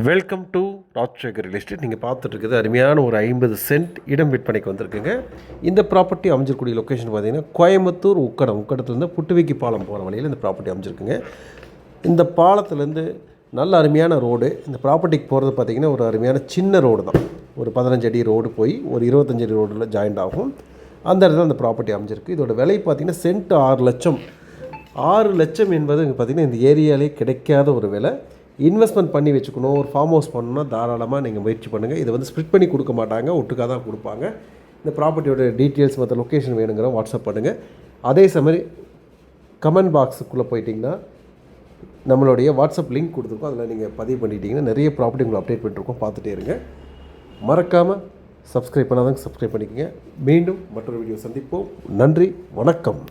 Welcome to Rajasekar real estate. நீங்கள் பார்த்துட்ருக்குது அருமையான ஒரு 50 சென்ட் இடம் விற்பனைக்கு வந்திருக்குங்க. இந்த ப்ராப்பர்ட்டி அமைஞ்சிருக்கூடிய லொக்கேஷன் பார்த்தீங்கன்னா கோயம்புத்தூர் உக்கடத்துலேருந்து புட்டுவிக்கி பாலம் போகிற வழியில் இந்த ப்ராப்பர்ட்டி அமைஞ்சிருக்குங்க. இந்த பாலத்துலேருந்து நல்ல அருமையான ரோடு. இந்த ப்ராப்பர்ட்டிக்கு போகிறது பார்த்திங்கன்னா ஒரு அருமையான சின்ன ரோடு தான். ஒரு 15 அடி ரோடு போய் ஒரு 25 அடி ரோடில் ஜாயிண்ட் ஆகும். அந்த இடத்துல அந்த ப்ராப்பர்ட்டி அமைஞ்சிருக்கு. இதோட விலை பார்த்திங்கன்னா சென்ட் 6 லட்சம். 6 லட்சம் என்பது இங்கே பார்த்திங்கன்னா இந்த ஏரியாலே கிடைக்காத ஒரு விலை. இன்வெஸ்ட்மெண்ட் பண்ணி வச்சுக்கணும், ஒரு ஃபார்ம் ஹவுஸ் பண்ணணும்னா தாராளமாக நீங்கள் முயற்சி பண்ணுங்கள். இதை வந்து ஸ்ப்ளிட் பண்ணி கொடுக்க மாட்டாங்க, ஒட்டுக்காக தான் கொடுப்பாங்க. இந்த ப்ராப்பர்ட்டியோட டீட்டெயில்ஸ் மற்ற லொக்கேஷன் வேணுங்கிற வாட்ஸ்அப் பண்ணுங்கள். அதே சமயம் கமெண்ட் பாக்ஸுக்குள்ளே போயிட்டிங்கன்னா நம்மளுடைய வாட்ஸ்அப் லிங்க் கொடுத்துருக்கோம். அதில் நீங்கள் பதிவு பண்ணிட்டீங்கன்னா நிறைய ப்ராப்பர்ட்டி உங்களை அப்டேட் பண்ணிட்டுருக்கோம், பார்த்துட்டே இருங்க. மறக்காமல் சப்ஸ்கிரைப் பண்ணாதாங்க சப்ஸ்கிரைப் பண்ணிக்கோங்க. மீண்டும் மற்றொரு வீடியோ சந்திப்போம். நன்றி, வணக்கம்.